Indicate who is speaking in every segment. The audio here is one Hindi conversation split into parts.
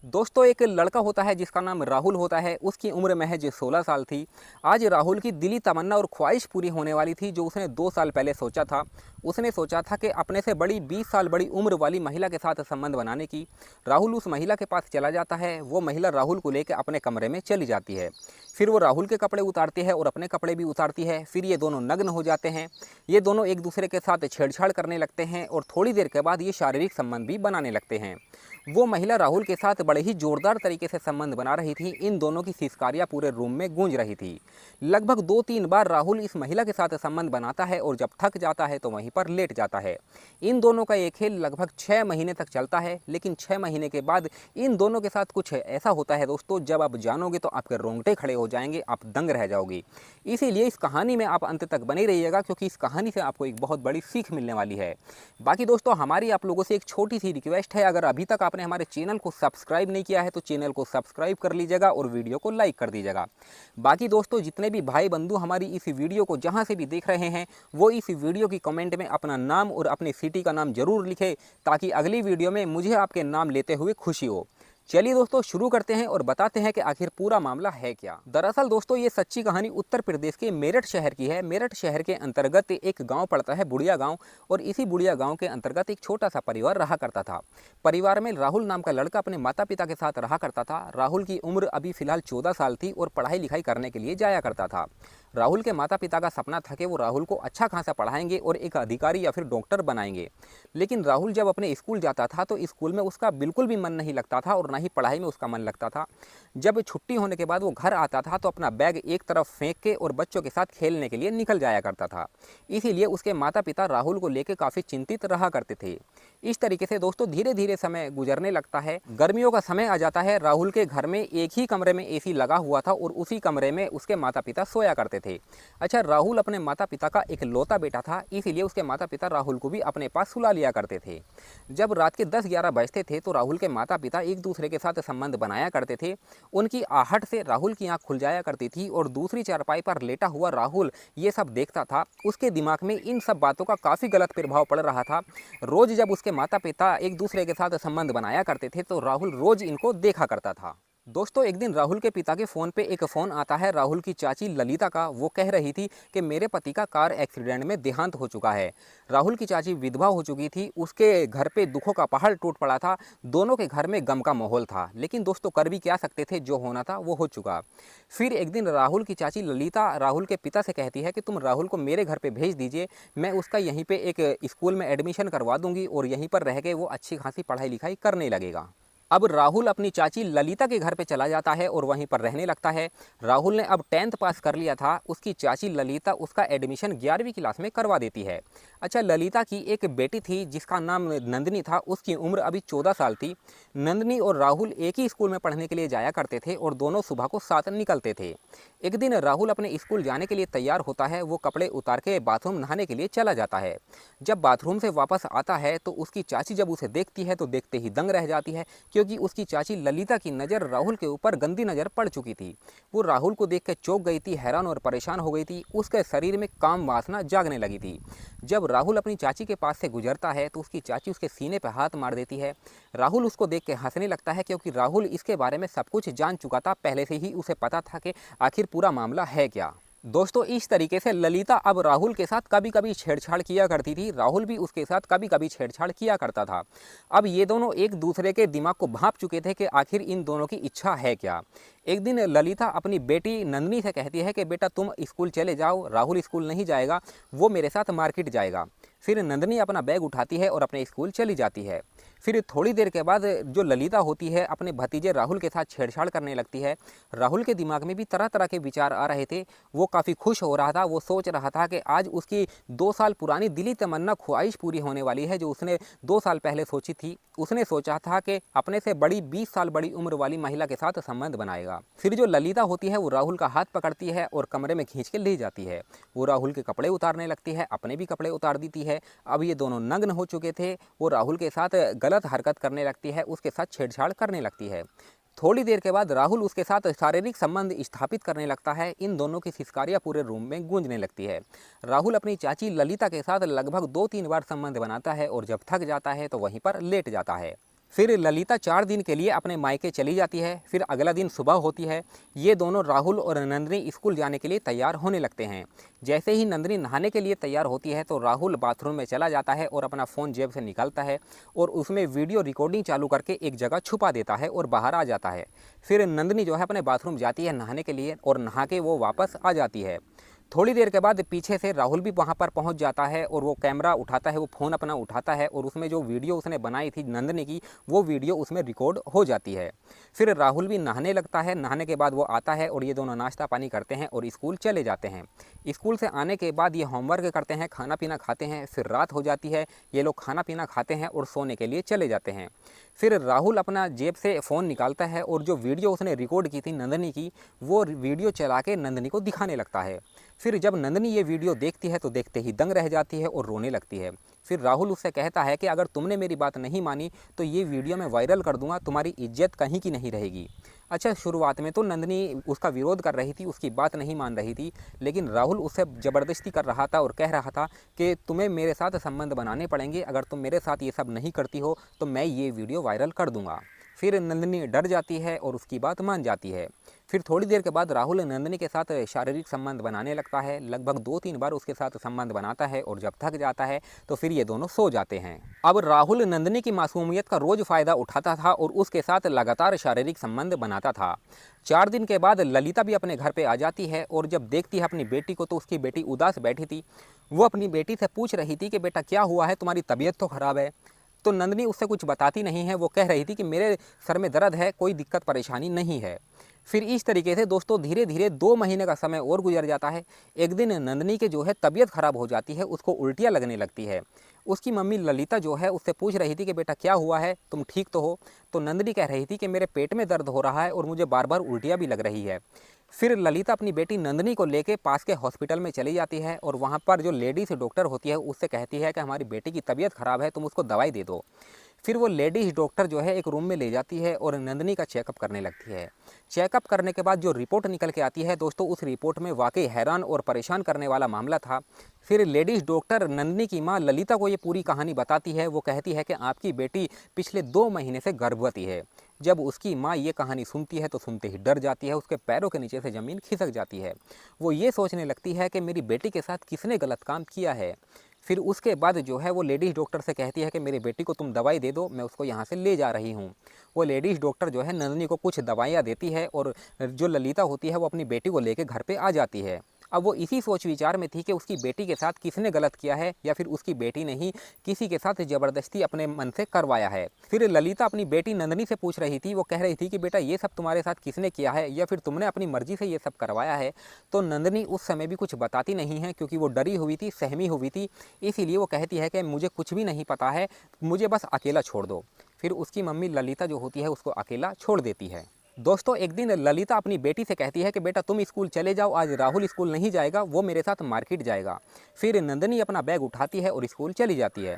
Speaker 1: दोस्तों एक लड़का होता है जिसका नाम राहुल होता है। उसकी उम्र महज 16 साल थी। आज राहुल की दिली तमन्ना और ख्वाहिश पूरी होने वाली थी जो उसने 2 साल पहले सोचा था। उसने सोचा था कि अपने से बड़ी 20 साल बड़ी उम्र वाली महिला के साथ संबंध बनाने की। राहुल उस महिला के पास चला जाता है। वो महिला राहुल को लेकर अपने कमरे में चली जाती है। फिर वो राहुल के कपड़े उतारती है और अपने कपड़े भी उतारती है। फिर ये दोनों नग्न हो जाते हैं। ये दोनों एक दूसरे के साथ छेड़छाड़ करने लगते हैं और थोड़ी देर के बाद ये शारीरिक संबंध भी बनाने लगते हैं। वो महिला राहुल के साथ बड़े ही जोरदार तरीके से संबंध बना रही थी। इन दोनों की सिसकारियां पूरे रूम में गूंज रही थी। लगभग 2-3 बार राहुल इस महिला के साथ संबंध बनाता है और जब थक जाता है तो वहीं पर लेट जाता है। इन दोनों का ये खेल लगभग 6 महीने तक चलता है। लेकिन 6 महीने के बाद इन दोनों के साथ कुछ ऐसा होता है दोस्तों, जब आप जानोगे तो आपके रोंगटे खड़े हो जाएंगे, आप दंग रह जाओगे। इसीलिए इस कहानी में आप अंत तक बने रहिएगा, क्योंकि इस कहानी से आपको एक बहुत बड़ी सीख मिलने वाली है। बाकी दोस्तों हमारी आप लोगों से एक छोटी सी रिक्वेस्ट है, अगर अभी तक आपने हमारे चैनल को सब्सक्राइब नहीं किया है तो चैनल को सब्सक्राइब कर लीजिएगा और वीडियो को लाइक कर दीजिएगा। बाकी दोस्तों जितने भी भाई बंधु हमारी इस वीडियो को जहां से भी देख रहे हैं, वो इस वीडियो की कमेंट में अपना नाम और अपनी सिटी का नाम जरूर लिखें, ताकि अगली वीडियो में मुझे आपके नाम लेते हुए खुशी हो। चलिए दोस्तों शुरू करते हैं और बताते हैं कि आखिर पूरा मामला है क्या। दरअसल दोस्तों ये सच्ची कहानी उत्तर प्रदेश के मेरठ शहर की है। मेरठ शहर के अंतर्गत एक गांव पड़ता है, बुढ़िया गांव, और इसी बुढ़िया गांव के अंतर्गत एक छोटा सा परिवार रहा करता था। परिवार में राहुल नाम का लड़का अपने माता पिता के साथ रहा करता था। राहुल की उम्र अभी फिलहाल 14 साल थी और पढ़ाई लिखाई करने के लिए जाया करता था। राहुल के माता पिता का सपना था कि वो राहुल को अच्छा खासा पढ़ाएंगे और एक अधिकारी या फिर डॉक्टर बनाएंगे। लेकिन राहुल जब अपने स्कूल जाता था तो स्कूल में उसका बिल्कुल भी मन नहीं लगता था और ना ही पढ़ाई में उसका मन लगता था। जब छुट्टी होने के बाद वो घर आता था तो अपना बैग एक तरफ फेंक के और बच्चों के साथ खेलने के लिए निकल जाया करता था। इसीलिए उसके माता पिता राहुल को लेकर काफ़ी चिंतित रहा करते थे। इस तरीके से दोस्तों धीरे धीरे समय गुजरने लगता है। गर्मियों का समय आ जाता है। राहुल के घर में एक ही कमरे में एसी लगा हुआ था और उसी कमरे में उसके माता पिता सोया करते थे। अच्छा, राहुल अपने माता पिता का इकलौता बेटा था, इसीलिए उसके माता पिता राहुल को भी अपने पास सुला लिया करते थे। जब रात के 10-11 बजते थे तो राहुल के माता पिता एक दूसरे के साथ संबंध बनाया करते थे। उनकी आहट से राहुल की आंख खुल जाया करती थी और दूसरी चारपाई पर लेटा हुआ राहुल ये सब देखता था। उसके दिमाग में इन सब बातों का काफ़ी गलत प्रभाव पड़ रहा था। रोज़ जब उसके माता पिता एक दूसरे के साथ संबंध बनाया करते थे तो राहुल रोज़ इनको देखा करता था। दोस्तों एक दिन राहुल के पिता के फ़ोन पे एक फ़ोन आता है राहुल की चाची ललिता का। वो कह रही थी कि मेरे पति का कार एक्सीडेंट में देहांत हो चुका है। राहुल की चाची विधवा हो चुकी थी, उसके घर पे दुखों का पहाड़ टूट पड़ा था। दोनों के घर में गम का माहौल था, लेकिन दोस्तों कर भी क्या सकते थे, जो होना था वो हो चुका। फिर एक दिन राहुल की चाची ललिता राहुल के पिता से कहती है कि तुम राहुल को मेरे घर पर भेज दीजिए, मैं उसका यहीं पर एक स्कूल में एडमिशन करवा दूँगी और यहीं पर रह के वो अच्छी खासी पढ़ाई लिखाई करने लगेगा। अब राहुल अपनी चाची ललिता के घर पे चला जाता है और वहीं पर रहने लगता है। राहुल ने अब 10th पास कर लिया था। उसकी चाची ललिता उसका एडमिशन 11वीं क्लास में करवा देती है। अच्छा, ललिता की एक बेटी थी जिसका नाम नंदिनी था। उसकी उम्र अभी 14 साल थी। नंदिनी और राहुल एक ही स्कूल में पढ़ने के लिए जाया करते थे और दोनों सुबह को साथ निकलते थे। एक दिन राहुल अपने स्कूल जाने के लिए तैयार होता है। वो कपड़े उतार के बाथरूम नहाने के लिए चला जाता है। जब बाथरूम से वापस आता है तो उसकी चाची जब उसे देखती है तो देखते ही दंग रह जाती है, क्योंकि उसकी चाची ललिता की नज़र राहुल के ऊपर गंदी नज़र पड़ चुकी थी। वो राहुल को देख के चौंक गई थी, हैरान और परेशान हो गई थी। उसके शरीर में काम वासना जागने लगी थी। जब राहुल अपनी चाची के पास से गुजरता है तो उसकी चाची उसके सीने पर हाथ मार देती है। राहुल उसको देख के हंसने लगता है, क्योंकि राहुल इसके बारे में सब कुछ जान चुका था। पहले से ही उसे पता था कि आखिर पूरा मामला है क्या। दोस्तों इस तरीके से ललिता अब राहुल के साथ कभी कभी छेड़छाड़ किया करती थी। राहुल भी उसके साथ कभी कभी छेड़छाड़ किया करता था। अब ये दोनों एक दूसरे के दिमाग को भांप चुके थे कि आखिर इन दोनों की इच्छा है क्या। एक दिन ललिता अपनी बेटी नंदिनी से कहती है कि बेटा तुम स्कूल चले जाओ, राहुल स्कूल नहीं जाएगा, वो मेरे साथ मार्केट जाएगा। फिर नंदिनी अपना बैग उठाती है और अपने स्कूल चली जाती है। फिर थोड़ी देर के बाद जो ललिता होती है अपने भतीजे राहुल के साथ छेड़छाड़ करने लगती है। राहुल के दिमाग में भी तरह तरह के विचार आ रहे थे। वो काफ़ी खुश हो रहा था। वो सोच रहा था कि आज उसकी 2 साल पुरानी दिली तमन्ना ख्वाहिश पूरी होने वाली है, जो उसने 2 साल पहले सोची थी। उसने सोचा था कि अपने से बड़ी 20 साल बड़ी उम्र वाली महिला के साथ संबंध बनाएगा। फिर जो ललिता होती है वो राहुल का हाथ पकड़ती है और कमरे में खींच के ले जाती है। वो राहुल के कपड़े उतारने लगती है, अपने भी कपड़े उतार देती है। अब ये दोनों नग्न हो चुके थे। वो राहुल के साथ गलत हरकत करने लगती है, उसके साथ छेड़छाड़ करने लगती है। थोड़ी देर के बाद राहुल उसके साथ शारीरिक संबंध स्थापित करने लगता है। इन दोनों की सिसकारियां पूरे रूम में गूंजने लगती है। राहुल अपनी चाची ललिता के साथ लगभग 2-3 बार संबंध बनाता है और जब थक जाता है तो वहीं पर लेट जाता है। फिर ललिता 4 दिन के लिए अपने मायके चली जाती है। फिर अगला दिन सुबह होती है। ये दोनों राहुल और नंदिनी स्कूल जाने के लिए तैयार होने लगते हैं। जैसे ही नंदिनी नहाने के लिए तैयार होती है तो राहुल बाथरूम में चला जाता है और अपना फ़ोन जेब से निकालता है और उसमें वीडियो रिकॉर्डिंग चालू करके एक जगह छुपा देता है और बाहर आ जाता है। फिर नंदिनी जो है अपने बाथरूम जाती है नहाने के लिए और नहा के वो वापस आ जाती है। थोड़ी देर के बाद पीछे से राहुल भी वहाँ पर पहुँच जाता है और वो कैमरा उठाता है, वो फ़ोन अपना उठाता है और उसमें जो वीडियो उसने बनाई थी नंदिनी की, वो वीडियो उसमें रिकॉर्ड हो जाती है। फिर राहुल भी नहाने लगता है। नहाने के बाद वो आता है और ये दोनों नाश्ता पानी करते हैं और स्कूल चले जाते हैं। स्कूल से आने के बाद ये होमवर्क करते हैं, खाना पीना खाते हैं। फिर रात हो जाती है, ये लोग खाना पीना खाते हैं और सोने के लिए चले जाते हैं। फिर राहुल अपना जेब से फ़ोन निकालता है और जो वीडियो उसने रिकॉर्ड की थी नंदिनी की, वो वीडियो चला के नंदिनी को दिखाने लगता है। फिर जब नंदिनी ये वीडियो देखती है तो देखते ही दंग रह जाती है और रोने लगती है। फिर राहुल उससे कहता है कि अगर तुमने मेरी बात नहीं मानी तो ये वीडियो मैं वायरल कर दूंगा, तुम्हारी इज्जत कहीं की नहीं रहेगी। अच्छा, शुरुआत में तो नंदिनी उसका विरोध कर रही थी, उसकी बात नहीं मान रही थी, लेकिन राहुल उससे ज़बरदस्ती कर रहा था और कह रहा था कि तुम्हें मेरे साथ संबंध बनाने पड़ेंगे, अगर तुम मेरे साथ ये सब नहीं करती हो तो मैं ये वीडियो वायरल कर दूंगा। फिर नंदिनी डर जाती है और उसकी बात मान जाती है। फिर थोड़ी देर के बाद राहुल नंदिनी के साथ शारीरिक संबंध बनाने लगता है। लगभग 2-3 बार उसके साथ संबंध बनाता है और जब थक जाता है तो फिर ये दोनों सो जाते हैं। अब राहुल नंदिनी की मासूमियत का रोज़ फ़ायदा उठाता था और उसके साथ लगातार शारीरिक संबंध बनाता था। 4 दिन के बाद ललिता भी अपने घर पे आ जाती है और जब देखती है अपनी बेटी को तो उसकी बेटी उदास बैठी थी। वो अपनी बेटी से पूछ रही थी कि बेटा क्या हुआ है, तुम्हारी तबीयत तो ख़राब है। तो नंदिनी उससे कुछ बताती नहीं है। वो कह रही थी कि मेरे सर में दर्द है, कोई दिक्कत परेशानी नहीं है। फिर इस तरीके से दोस्तों धीरे धीरे 2 महीने का समय और गुजर जाता है। एक दिन नंदिनी के जो है तबीयत ख़राब हो जाती है, उसको उल्टियाँ लगने लगती है। उसकी मम्मी ललिता जो है उससे पूछ रही थी कि बेटा क्या हुआ है, तुम ठीक तो हो? तो नंदिनी कह रही थी कि मेरे पेट में दर्द हो रहा है और मुझे बार बार उल्टियाँ भी लग रही है। फिर ललिता अपनी बेटी नंदिनी को लेके पास के हॉस्पिटल में चली जाती है और वहाँ पर जो लेडीज़ डॉक्टर होती है उससे कहती है कि हमारी बेटी की तबीयत ख़राब है, तुम उसको दवाई दे दो। फिर वो लेडीज़ डॉक्टर जो है एक रूम में ले जाती है और नंदिनी का चेकअप करने लगती है। चेकअप करने के बाद जो रिपोर्ट निकल के आती है दोस्तों, उस रिपोर्ट में वाकई हैरान और परेशान करने वाला मामला था। फिर लेडीज़ डॉक्टर नंदिनी की माँ ललिता को ये पूरी कहानी बताती है। वो कहती है कि आपकी बेटी पिछले 2 महीने से गर्भवती है। जब उसकी माँ ये कहानी सुनती है तो सुनते ही डर जाती है, उसके पैरों के नीचे से ज़मीन खिसक जाती है। वो ये सोचने लगती है कि मेरी बेटी के साथ किसने गलत काम किया है। फिर उसके बाद जो है वो लेडीज़ डॉक्टर से कहती है कि मेरी बेटी को तुम दवाई दे दो, मैं उसको यहाँ से ले जा रही हूँ। वो लेडीज़ डॉक्टर जो है नंदिनी को कुछ दवाइयाँ देती है और जो ललिता होती है वो अपनी बेटी को लेकर घर पे आ जाती है। अब वो इसी सोच विचार में थी कि उसकी बेटी के साथ किसने गलत किया है या फिर उसकी बेटी ने ही किसी के साथ ज़बरदस्ती अपने मन से करवाया है। फिर ललिता अपनी बेटी नंदिनी से पूछ रही थी, वो कह रही थी कि बेटा ये सब तुम्हारे साथ किसने किया है या फिर तुमने अपनी मर्जी से ये सब करवाया है। तो नंदिनी उस समय भी कुछ बताती नहीं है क्योंकि वो डरी हुई थी, सहमी हुई थी। इसीलिए वो कहती है कि मुझे कुछ भी नहीं पता है, मुझे बस अकेला छोड़ दो। फिर उसकी मम्मी ललिता जो होती है उसको अकेला छोड़ देती है। दोस्तों एक दिन ललिता अपनी बेटी से कहती है कि बेटा तुम स्कूल चले जाओ, आज राहुल स्कूल नहीं जाएगा, वो मेरे साथ मार्केट जाएगा। फिर नंदिनी अपना बैग उठाती है और स्कूल चली जाती है।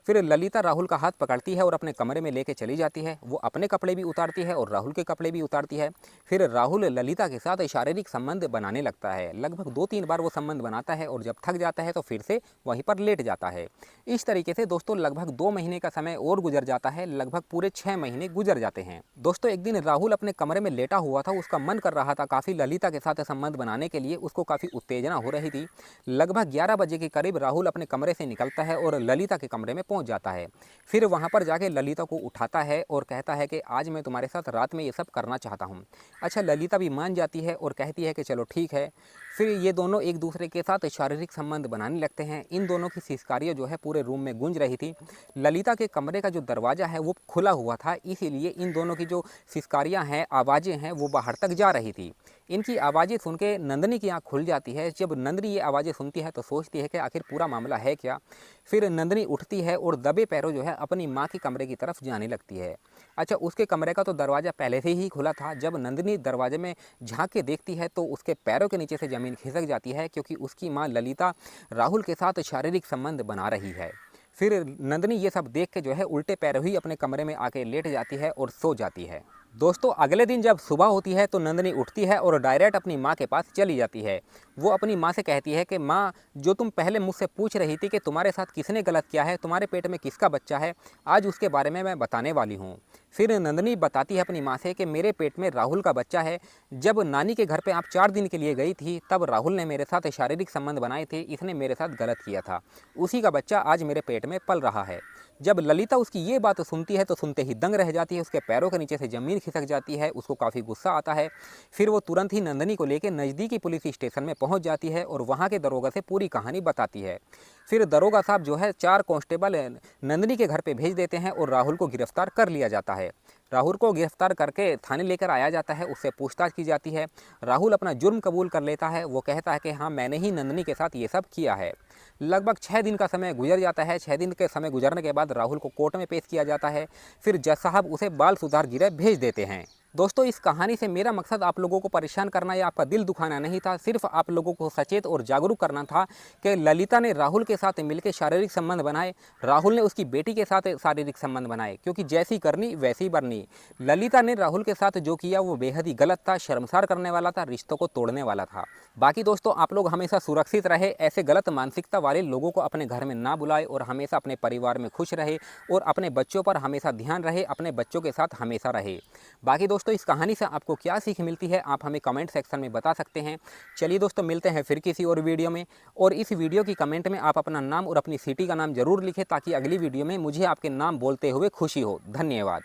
Speaker 1: फिर ललिता राहुल का हाथ पकड़ती है और अपने कमरे में लेके चली जाती है। वो अपने कपड़े भी उतारती है और राहुल के कपड़े भी उतारती है। फिर राहुल ललिता के साथ शारीरिक संबंध बनाने लगता है। लगभग 2-3 बार वो संबंध बनाता है और जब थक जाता है तो फिर से वहीं पर लेट जाता है। इस तरीके से दोस्तों लगभग 2 महीने का समय और गुजर जाता है, लगभग पूरे 6 महीने गुजर जाते हैं। दोस्तों एक दिन राहुल अपने कमरे में लेटा हुआ था, उसका मन कर रहा था काफ़ी ललिता के साथ संबंध बनाने के लिए, उसको काफ़ी उत्तेजना हो रही थी। लगभग 11 बजे के करीब राहुल अपने कमरे से निकलता है और ललिता के कमरे में पहुंच जाता है। फिर वहां पर जाके ललिता को उठाता है और कहता है कि आज मैं तुम्हारे साथ रात में ये सब करना चाहता हूं। अच्छा, ललिता भी मान जाती है और कहती है कि चलो ठीक है। फिर ये दोनों एक दूसरे के साथ शारीरिक संबंध बनाने लगते हैं। इन दोनों की सिसकारियाँ जो है पूरे रूम में गूंज रही थी। ललिता के कमरे का जो दरवाज़ा है वो खुला हुआ था, इसीलिए इन दोनों की जो सिसकारियाँ हैं, आवाज़ें हैं, वो बाहर तक जा रही थी। इनकी आवाज़ें सुन के नंदिनी की आँख खुल जाती है। जब नंदिनी ये आवाज़ें सुनती है तो सोचती है कि आखिर पूरा मामला है क्या। फिर नंदिनी उठती है और दबे पैरों जो है अपनी माँ के कमरे की तरफ जाने लगती है। अच्छा, उसके कमरे का तो दरवाज़ा पहले से ही खुला था। जब नंदिनी दरवाजे में झांक के देखती है तो उसके पैरों के नीचे से ज़मीन खिसक जाती है, क्योंकि उसकी माँ ललिता राहुल के साथ शारीरिक संबंध बना रही है। फिर नंदिनी ये सब देख के जो है उल्टे पैरों ही अपने कमरे में आके लेट जाती है और सो जाती है। दोस्तों अगले दिन जब सुबह होती है तो नंदनी उठती है और डायरेक्ट अपनी माँ के पास चली जाती है। वो अपनी माँ से कहती है कि माँ, जो तुम पहले मुझसे पूछ रही थी कि तुम्हारे साथ किसने गलत किया है, तुम्हारे पेट में किसका बच्चा है, आज उसके बारे में मैं बताने वाली हूँ। फिर नंदनी बताती है अपनी माँ से कि मेरे पेट में राहुल का बच्चा है। जब नानी के घर पे आप 4 दिन के लिए गई थी तब राहुल ने मेरे साथ शारीरिक संबंध बनाए थे, इसने मेरे साथ गलत किया था, उसी का बच्चा आज मेरे पेट में पल रहा है। जब ललिता उसकी ये बात सुनती है तो सुनते ही दंग रह जाती है, उसके पैरों के नीचे से ज़मीन खिसक जाती है, उसको काफ़ी गुस्सा आता है। फिर वो तुरंत ही नंदनी को लेकर नज़दीकी पुलिस स्टेशन में पहुंच जाती है और वहां के दरोगा से पूरी कहानी बताती है। फिर दरोगा साहब जो है 4 कांस्टेबल नंदनी के घर पे भेज देते हैं और राहुल को गिरफ्तार कर लिया जाता है। राहुल को गिरफ्तार करके थाने लेकर आया जाता है, उससे पूछताछ की जाती है। राहुल अपना जुर्म कबूल कर लेता है, वो कहता है कि हाँ, मैंने ही नंदनी के साथ ये सब किया है। लगभग 6 दिन का समय गुजर जाता है। 6 दिन के समय गुजरने के बाद राहुल को कोर्ट में पेश किया जाता है। फिर जज साहब उसे बाल सुधार गृह भेज देते हैं। दोस्तों इस कहानी से मेरा मकसद आप लोगों को परेशान करना या आपका दिल दुखाना नहीं था, सिर्फ आप लोगों को सचेत और जागरूक करना था कि ललिता ने राहुल के साथ मिलकर शारीरिक संबंध बनाए, राहुल ने उसकी बेटी के साथ शारीरिक संबंध बनाए, क्योंकि जैसी करनी वैसी बरनी। ललिता ने राहुल के साथ जो किया वो बेहद ही गलत था, शर्मसार करने वाला था, रिश्तों को तोड़ने वाला था। बाकी दोस्तों आप लोग हमेशा सुरक्षित रहे, ऐसे गलत मानसिकता वाले लोगों को अपने घर में ना बुलाए और हमेशा अपने परिवार में खुश रहे और अपने बच्चों पर हमेशा ध्यान रहे, अपने बच्चों के साथ हमेशा रहे। बाकी दोस्तों इस कहानी से आपको क्या सीख मिलती है आप हमें कमेंट सेक्शन में बता सकते हैं। चलिए दोस्तों मिलते हैं फिर किसी और वीडियो में, और इस वीडियो की कमेंट में आप अपना नाम और अपनी सिटी का नाम जरूर लिखें ताकि अगली वीडियो में मुझे आपके नाम बोलते हुए खुशी हो। धन्यवाद।